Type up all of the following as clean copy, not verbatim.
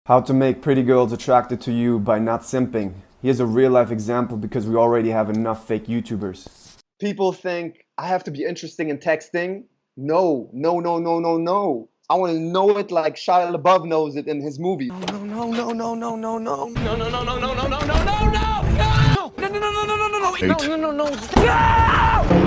How to make pretty girls attracted to you by not simping. Here's a real life example because we already have enough fake YouTubers. People think I have to be interesting in texting. No. I want to know it like Shia LaBeouf knows it in his movie.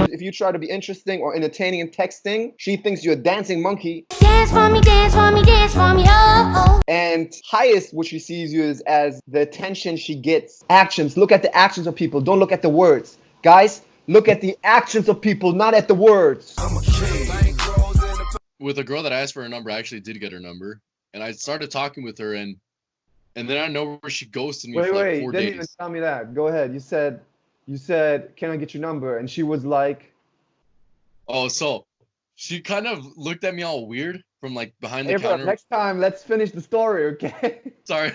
If you try to be interesting or entertaining in texting, she thinks you're a dancing monkey. Dance for me, dance for me, dance for me, oh, oh. And highest, what she sees you is as the attention she gets. Actions. Look at the actions of people. Don't look at the words. Guys, look at the actions of people, not at the words. With a girl that I asked for her number, I actually did get her number. And I started talking with her, and then I know where she ghosted me for like 4 days. Didn't even tell me that. Go ahead. You said, can I get your number? And she was like... Oh, so she kind of looked at me all weird from like behind the Hey, bro, counter. next time, let's finish the story, okay? Sorry.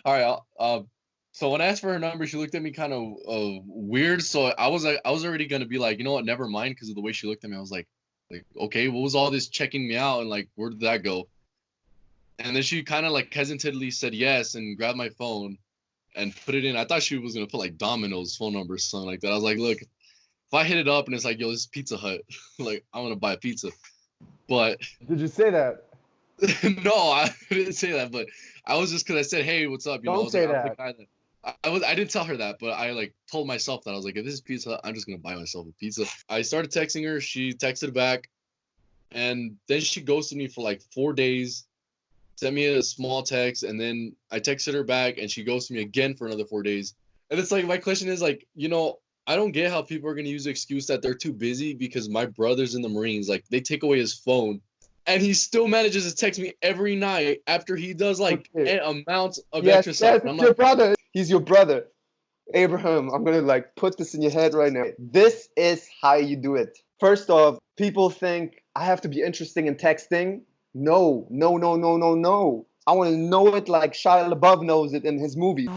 All right. So when I asked for her number, she looked at me kind of weird. So I was already gonna be like, you know what, never mind, because of the way she looked at me. I was like, okay, what was all this checking me out, and like, where did that go? And then she kind of like hesitantly said yes and grabbed my phone and put it in. I thought she was gonna put like Domino's phone number or something like that. I was like, look, if I hit it up and it's like, yo, this is Pizza Hut, like, I want to buy a pizza. But Did you say that? no, I didn't say that. But I was just, because I said, hey, what's up? You know, I Don't was say like, I'm the that. guy that I didn't tell her that, but I like told myself that. I was like, if this is Pizza Hut, I'm just gonna buy myself a pizza. I started texting her. She texted back, and then she ghosted me for like 4 days. Sent me a small text, and then I texted her back, and she ghosted me again for another 4 days. And it's like, my question is like, you know, I don't get how people are going to use the excuse that they're too busy, because my brother's in the Marines. Like, they take away his phone, and he still manages to text me every night after he does like an amount of exercise. Yes, I'm your like, brother. He's your brother. Abraham, I'm going to like put this in your head right now. This is how you do it. First off, people think I have to be interesting in texting. No. I want to know it like Shia LaBeouf knows it in his movie.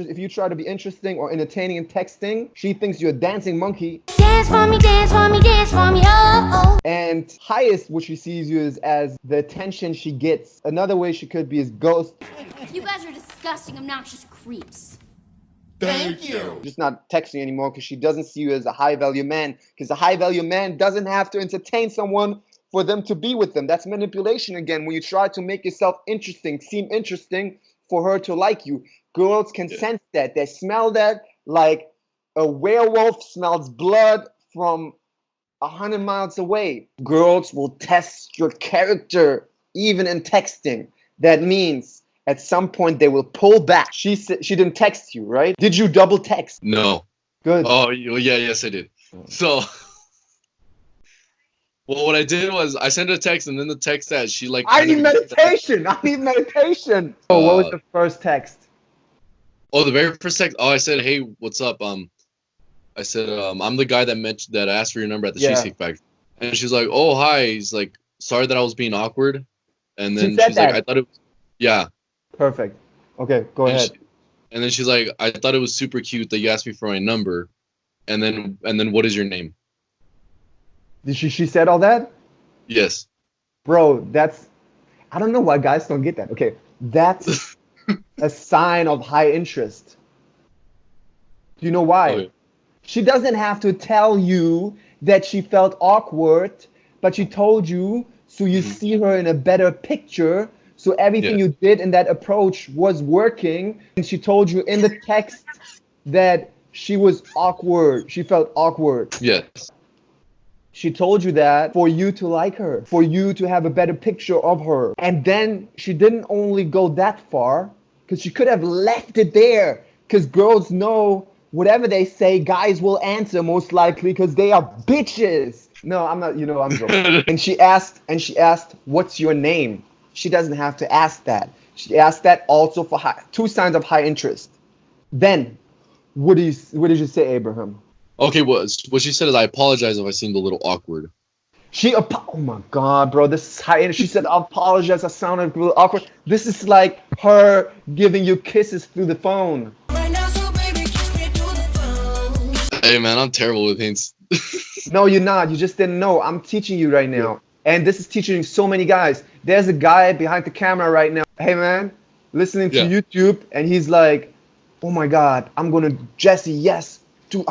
If you try to be interesting or entertaining in texting, she thinks you're a dancing monkey. Dance for me, dance for me, dance for me, oh, oh. And highest, what she sees you is as the attention she gets. Another way she could be is ghost. You guys are disgusting, obnoxious creeps. Thank you. Just not texting anymore because she doesn't see you as a high value man. Because a high value man doesn't have to entertain someone for them to be with them. That's manipulation again. When you try to make yourself interesting, seem interesting for her to like you. Girls can sense that. They smell that like a werewolf smells blood from 100 miles away. Girls will test your character even in texting. That means at some point they will pull back. She didn't text you, right? Did you double text? no. Good. Oh, yeah, yes, I did. So, well, what I did was I sent her a text, and then the text that she like. I need meditation. Oh, what was the first text? Oh, the very first text. Oh, I said, hey, what's up? I said, I'm the guy that asked for your number at the Cheesecake Factory. And she's like, oh, hi. He's like, sorry that I was being awkward. And then she's like, I thought it was, yeah. Perfect. Okay, go ahead. And then she's like, I thought it was super cute that you asked me for my number. And then what is your name? Did she said all that? Yes. Bro, I don't know why guys don't get that. Okay, that's a sign of high interest. Do you know why? Okay. She doesn't have to tell you that she felt awkward, but she told you so you see her in a better picture. So everything you did in that approach was working. And she told you in the text that she was awkward. She felt awkward. Yes. She told you that for you to like her, for you to have a better picture of her. And then she didn't only go that far, because she could have left it there. Because girls know whatever they say, guys will answer most likely because they are bitches. No, I'm not, I'm joking. And she asked, what's your name? She doesn't have to ask that. She asked that also for two signs of high interest. Then, what did you say, Abraham? Okay, what she said is, I apologize if I seemed a little awkward. Oh my God, bro, this is high interest. She said, I apologize, I sounded a little awkward. This is like her giving you kisses through the phone. Right now, so baby, kiss me through the phone. Hey man, I'm terrible with hints. No, you're not. You just didn't know. I'm teaching you right now. And this is teaching so many guys. There's a guy behind the camera right now. Hey man, listening to Yeah. YouTube, and he's like, "Oh my God, I'm gonna Jesse. Yes, dude.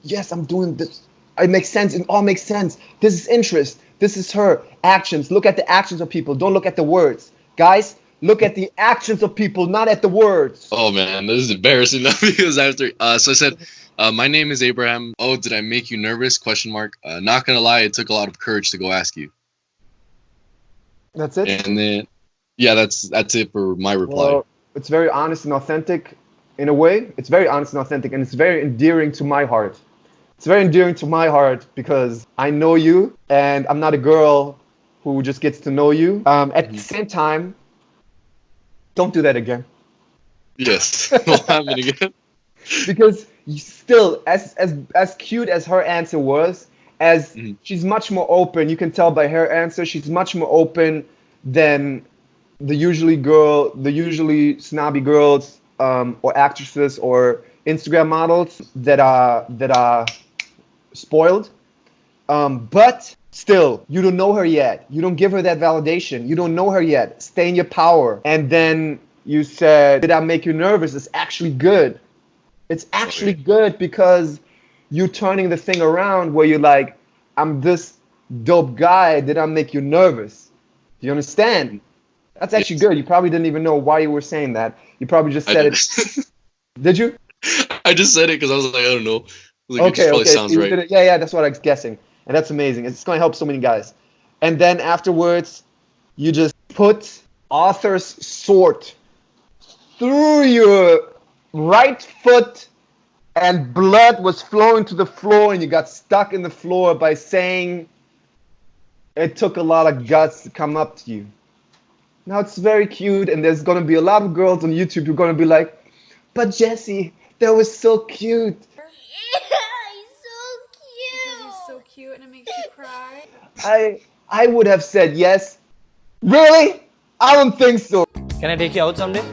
Yes, I'm doing this. It makes sense. It all makes sense. This is interest. This is her actions. Look at the actions of people. Don't look at the words, guys. Look at the actions of people, not at the words." Oh man, this is embarrassing now because after so I said, my name is Abraham. Oh, did I make you nervous? Question mark. Not gonna lie, it took a lot of courage to go ask you. That's it. And then, yeah, that's it for my reply. Well, it's very honest and authentic in a way. It's very honest and authentic, and it's very endearing to my heart. It's very endearing to my heart because I know you, and I'm not a girl who just gets to know you. At the same time, don't do that again. Yes, won't happen again. Because you still, as cute as her answer was, as she's much more open. You can tell by her answer, she's much more open than the usually snobby girls or actresses or Instagram models that are spoiled. But still, you don't know her yet. You don't give her that validation. You don't know her yet. Stay in your power. And then you said, "Did I make you nervous?" It's actually good. It's actually good because you're turning the thing around where you're like, "I'm this dope guy. Did I make you nervous?" Do you understand? That's actually good. You probably didn't even know why you were saying that. You probably just said it. Did you? I just said it because I was like, I don't know. Like, it just Okay, probably okay. sounds So you right. did it. Yeah, that's what I was guessing. And that's amazing. It's going to help so many guys. And then afterwards, you just put author's sword through your right foot, and blood was flowing to the floor, and you got stuck in the floor by saying, "It took a lot of guts to come up to you." Now it's very cute, and there's going to be a lot of girls on YouTube who are going to be like, "But Jesse, that was so cute." He's so cute. And it makes you cry. I would have said yes. Really? I don't think so. Can I take you out someday?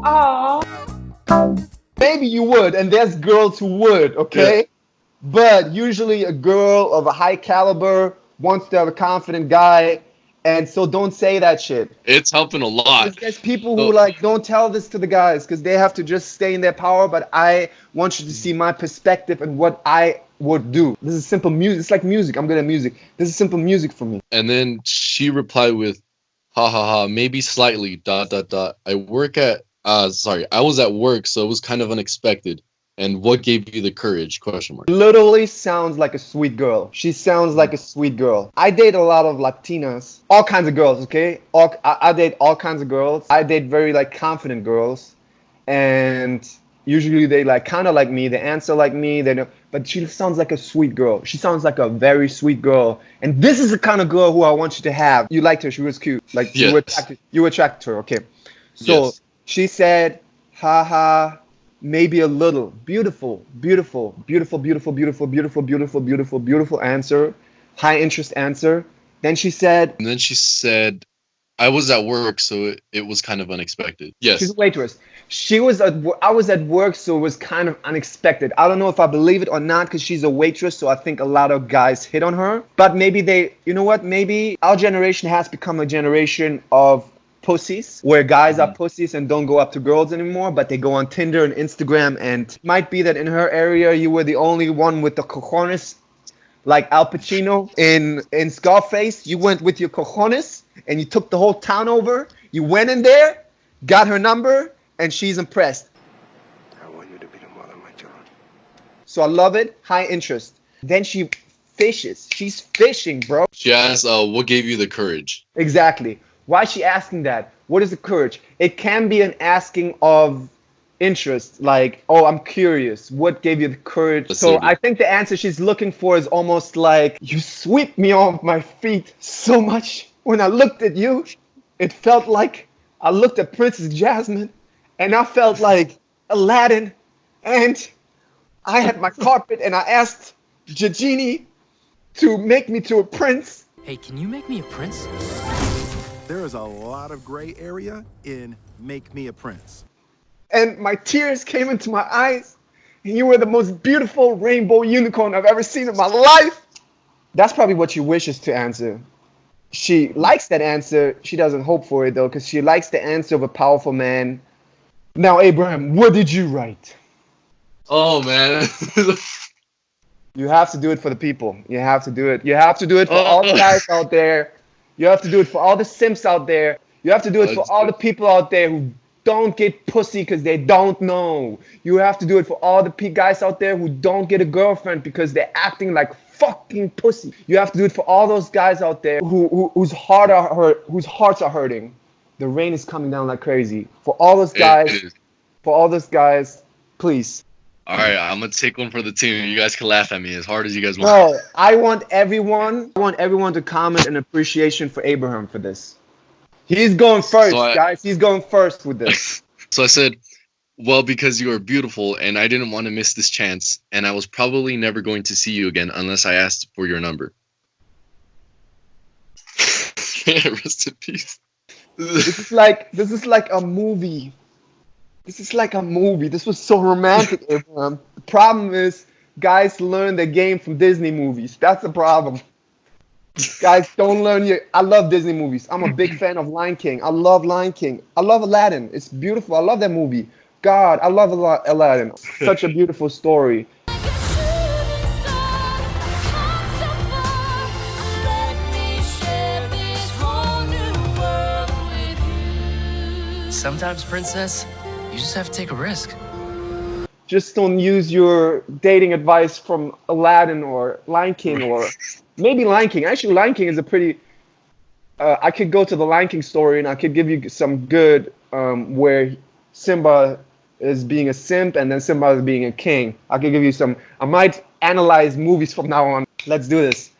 Oh. Maybe you would, and there's girls who would, okay? Yeah. But usually a girl of a high caliber wants to have a confident guy, and so don't say that shit. It's helping a lot. There's people who like, don't tell this to the guys because they have to just stay in their power, but I want you to see my perspective and what I would do. This is simple music. It's like music. I'm good at music. This is simple music for me. And then she replied with, "Ha ha ha, maybe slightly, ... I was at work, so it was kind of unexpected. And what gave you the courage? Question mark." Literally sounds like a sweet girl. She sounds like a sweet girl. I date a lot of Latinas, all kinds of girls, okay? I date all kinds of girls. I date very like confident girls, and usually they like kind of like me. They answer like me. They know, but she sounds like a sweet girl. She sounds like a very sweet girl, and this is the kind of girl who I want you to have. You liked her. She was cute. Like Yes. you were attracted to her. Okay, so Yes. she said, "Haha." Maybe a little. Beautiful, beautiful, beautiful, beautiful, beautiful, beautiful, beautiful, beautiful, beautiful answer. High interest answer. Then she said, And then she said, "I was at work, so it was kind of unexpected." Yes. she's a waitress. I was at work, so it was kind of unexpected. I don't know if I believe it or not because she's a waitress, so I think a lot of guys hit on her. But maybe you know what? Maybe our generation has become a generation of pussies, where guys are pussies and don't go up to girls anymore, but they go on Tinder and Instagram. And it might be that in her area, you were the only one with the cojones, like Al Pacino in Scarface. You went with your cojones and you took the whole town over. You went in there, got her number, and she's impressed. I want you to be the mother of my children. So I love it. High interest. Then she fishes. She's fishing, bro. She asked, "What gave you the courage?" Exactly. Why is she asking that? What is the courage? It can be an asking of interest, like, "Oh, I'm curious. What gave you the courage?" So I think the answer she's looking for is almost like, "You swept me off my feet so much. When I looked at you, it felt like I looked at Princess Jasmine, and I felt like Aladdin, and I had my carpet, and I asked Genie to make me to a prince." Hey, can you make me a prince? There is a lot of gray area in Make Me a Prince. And my tears came into my eyes, You were the most beautiful rainbow unicorn I've ever seen in my life. That's probably what she wishes to answer. She likes that answer. She doesn't hope for it though, because she likes the answer of a powerful man. Now, Abraham, what did you write? Oh man. You have to do it for the people. You have to do it. You have to do it for all the guys out there. You have to do it for all the simps out there. You have to do it for all the people out there who don't get pussy because they don't know. You have to do it for all the guys out there who don't get a girlfriend because they're acting like fucking pussy. You have to do it for all those guys out there whose hearts are hurting. The rain is coming down like crazy. For all those guys, please. All right, I'm gonna take one for the team. You guys can laugh at me as hard as you guys want. No, I want everyone to comment an appreciation for Abraham for this. He's going first, guys. He's going first with this. So I said, well, because you are beautiful and I didn't want to miss this chance, and I was probably never going to see you again unless I asked for your number. Rest in peace. This is like a movie. This is like a movie. This was so romantic, Abraham. The problem is guys learn their game from Disney movies. That's the problem. Guys, don't learn your... I love Disney movies. I'm a big fan of Lion King. I love Lion King. I love Aladdin. It's beautiful. I love that movie. God, I love Aladdin. Such a beautiful story. Sometimes, princess, you just have to take a risk. Just don't use your dating advice from Aladdin or Lion King or maybe Lion King. Actually, Lion King is a pretty... I could go to the Lion King story and I could give you some good where Simba is being a simp and then Simba is being a king. I could give you some... I might analyze movies from now on. Let's do this.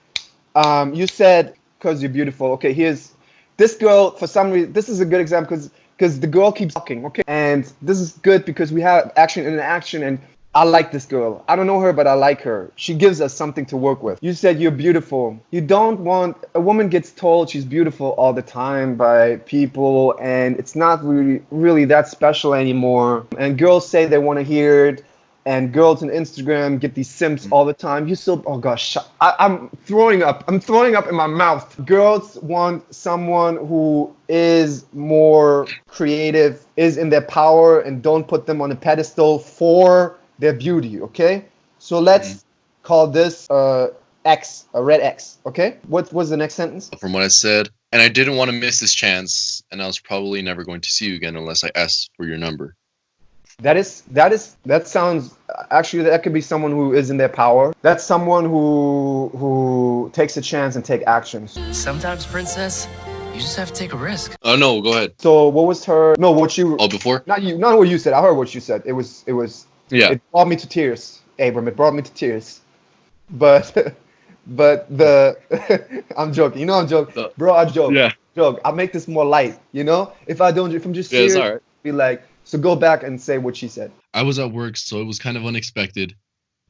You said, because you're beautiful. Okay, here's... This girl, for some reason... This is a good example because the girl keeps talking, okay? And this is good because we have action in action and I like this girl. I don't know her, but I like her. She gives us something to work with. You said you're beautiful. You don't want... A woman gets told she's beautiful all the time by people and it's not really that special anymore. And girls say they want to hear it. And girls on Instagram get these simps all the time. You still... Oh gosh, I'm throwing up. I'm throwing up in my mouth. Girls want someone who is more creative, is in their power, and don't put them on a pedestal for their beauty, okay? So let's call this X, a red X, okay? What was the next sentence? From what I said, and I didn't want to miss this chance, and I was probably never going to see you again unless I asked for your number. That sounds... Actually, that could be someone who is in their power. That's someone who takes a chance and take actions. Sometimes, princess, you just have to take a risk. Oh, no, go ahead. So what was her... No, what you... Oh, before? Not what you said. I heard what you said. It was... Yeah. It brought me to tears, Abram. It brought me to tears. But the... I'm joking. You know I'm joking. Bro, I joke. Yeah. Joke. I'll make this more light, you know? If I'm just serious, all right. Be like... So go back and say what she said. I was at work, so it was kind of unexpected.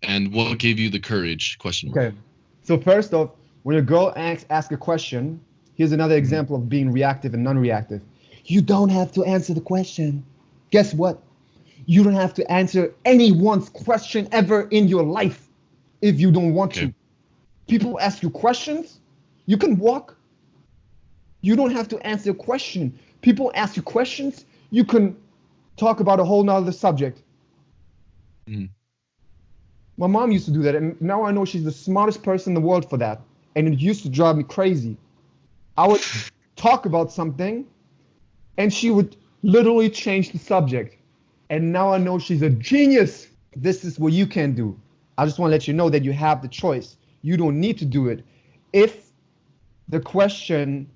And what gave you the courage? Question mark. Okay. So first off, when a girl asks a question, here's another example of being reactive and non-reactive. You don't have to answer the question. Guess what? You don't have to answer anyone's question ever in your life if you don't want to. People ask you questions, you can walk. You don't have to answer a question. People ask you questions, you can talk about a whole nother subject. My mom used to do that, and now I know she's the smartest person in the world for that. And it used to drive me crazy. I would talk about something, and she would literally change the subject. And now I know she's a genius. This is what you can do. I just want to let you know that you have the choice. You don't need to do it. If the question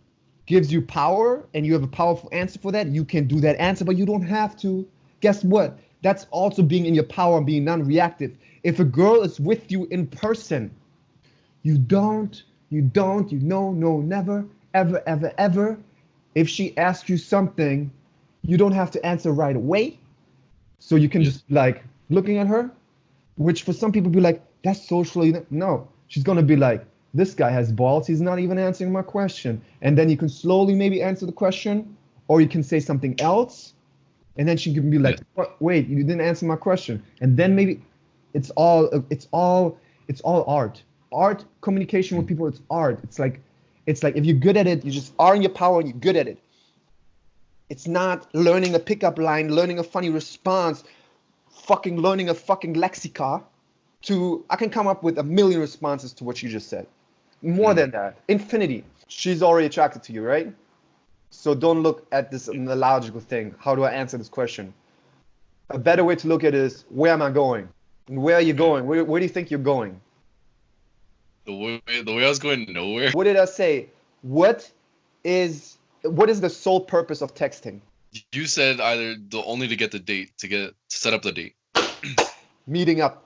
gives you power and you have a powerful answer for that, you can do that answer, but you don't have to. Guess what? That's also being in your power and being non-reactive. If a girl is with you in person, you know, never, ever, ever, ever. If she asks you something, you don't have to answer right away. So you can just like looking at her, which for some people be like, that's socially, no. She's gonna be like, this guy has balls, he's not even answering my question. And then you can slowly maybe answer the question, or you can say something else, and then she can be like, wait, you didn't answer my question. And then maybe It's all art. Art, communication with people, it's art. It's like if you're good at it, you just are in your power and you're good at it. It's not learning a pickup line, learning a funny response, fucking learning a fucking lexicon. I can come up with a million responses to what you just said. More than that, infinity. She's already attracted to you, right? So don't look at this in the logical thing. How do I answer this question? A better way to look at it is, where am I going? And where are you going? Where do you think you're going? The way I was going nowhere. What did I say? What is the sole purpose of texting? You said either only to get the date, to set up the date. Meeting up,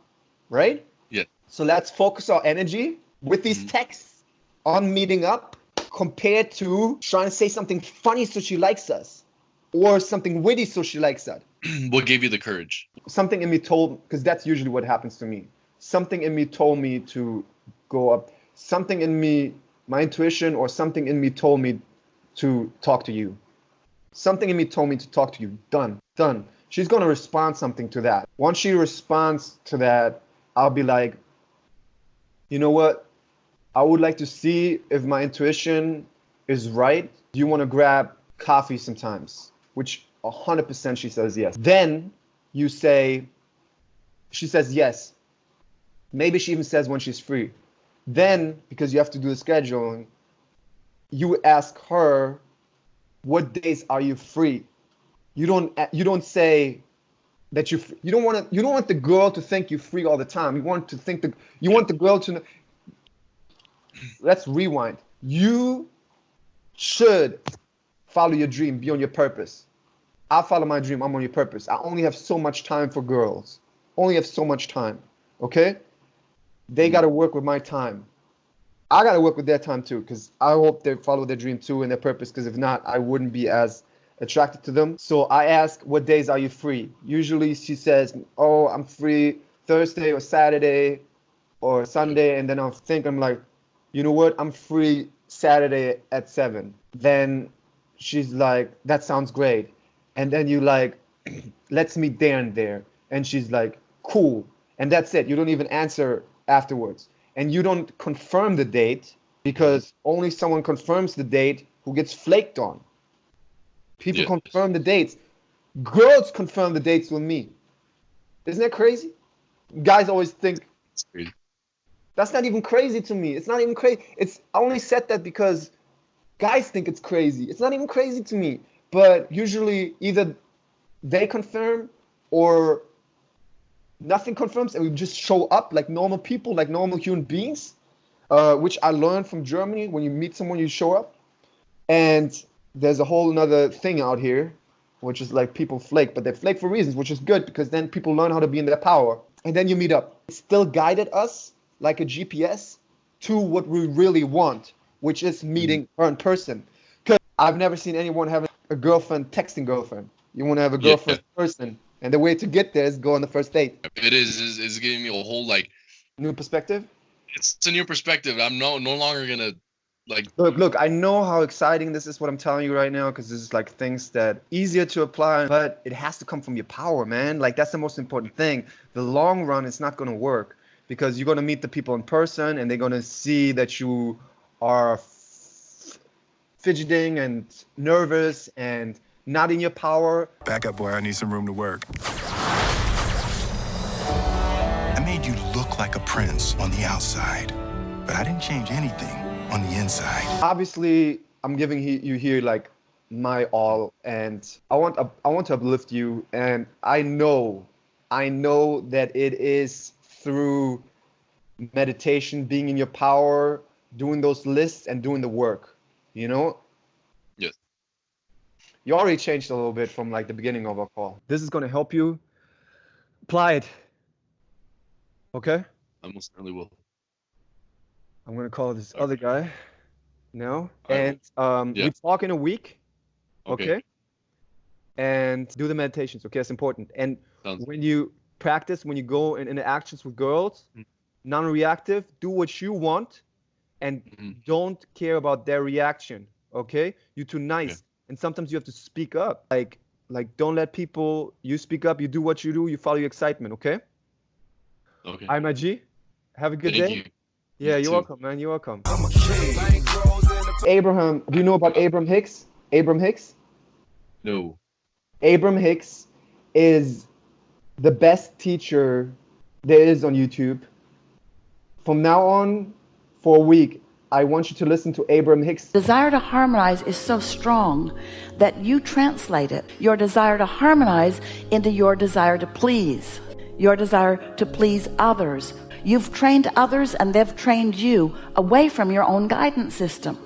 right? Yeah. So let's focus our energy with these texts on meeting up compared to trying to say something funny so she likes us or something witty so she likes us. What gave you the courage? Something in me told, because that's usually what happens to me. Something in me told me to go up. Something in me, my intuition or something in me told me to talk to you. Something in me told me to talk to you. Done. She's going to respond something to that. Once she responds to that, I'll be like, you know what? I would like to see if my intuition is right. Do you want to grab coffee sometimes? Which 100% she says yes. Then you say, she says yes. Maybe she even says when she's free. Then, because you have to do the scheduling, you ask her, what days are you free? You don't say that you don't want the girl to think you're free all the time. You want the girl to. Let's rewind. You should follow your dream, be on your purpose. I follow my dream, I'm on your purpose. I only have so much time for girls. Only have so much time. Okay? They got to work with my time. I got to work with their time too, because I hope they follow their dream too and their purpose, because if not, I wouldn't be as attracted to them. So I ask, what days are you free? Usually she says, oh, I'm free Thursday or Saturday or Sunday. And then I'm like, you know what? I'm free Saturday at 7. Then she's like, that sounds great. And then you like, let's meet there and there. And she's like, cool. And that's it. You don't even answer afterwards. And you don't confirm the date, because only someone confirms the date who gets flaked on. People confirm the dates. Girls confirm the dates with me. Isn't that crazy? Guys always think, It's crazy. That's not even crazy to me. It's not even crazy. I only said that because guys think it's crazy. It's not even crazy to me. But usually either they confirm or nothing confirms, and we just show up like normal people, like normal human beings, which I learned from Germany. When you meet someone, you show up. And there's a whole nother thing out here, which is like people flake, but they flake for reasons, which is good, because then people learn how to be in their power. And then you meet up. It still guided us like a GPS to what we really want, which is meeting her in person. Because I've never seen anyone having a girlfriend texting girlfriend. You want to have a girlfriend in person. And the way to get there is go on the first date. It is giving me a whole new perspective. It's a new perspective. I'm no longer gonna Look, I know how exciting this is, what I'm telling you right now, because this is like things that easier to apply, but it has to come from your power, man. Like, that's the most important thing. The long run, it's not going to work, because you're going to meet the people in person and they're going to see that you are fidgeting and nervous and not in your power. Back up, boy. I need some room to work. I made you look like a prince on the outside, but I didn't change anything on the inside. Obviously, I'm giving you here like my all, and I want to uplift you, and I know that it is through meditation, being in your power, doing those lists and doing the work, you know? Yes. You already changed a little bit from like the beginning of our call. This is going to help you. Apply it. Okay? I most certainly will. I'm going to call this other guy now. Right. And we talk in a week. Okay. Okay? And do the meditations. Okay? It's important. And when you practice, when you go in interactions with girls, non-reactive, do what you want and don't care about their reaction. Okay? You're too nice. Okay. And sometimes you have to speak up. Like don't let people, you speak up, you do what you do, you follow your excitement. Okay? Okay. All right, my G. Have a good Thank day. you. Yeah, You you're too. welcome, man. You're welcome. Abraham, do you know about Abram Hicks? Abram Hicks? No. Abram Hicks is the best teacher there is on YouTube. From now on, for a week, I want you to listen to Abram Hicks. Desire to harmonize is so strong that you translate it, your desire to harmonize, into your desire to please, your desire to please others. You've trained others and they've trained you away from your own guidance system.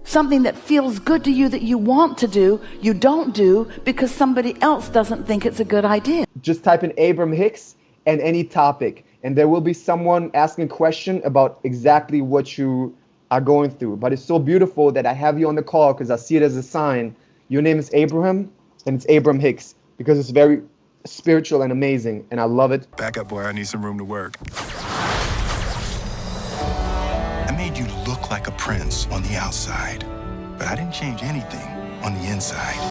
Something that feels good to you that you want to do, you don't do because somebody else doesn't think it's a good idea. Just type in Abram Hicks and any topic, and there will be someone asking a question about exactly what you are going through. But it's so beautiful that I have you on the call because I see it as a sign. Your name is Abraham, and it's Abram Hicks because it's very spiritual and amazing, and I love it. Back up, boy. I need some room to work. I made you look like a prince on the outside, but I didn't change anything on the inside.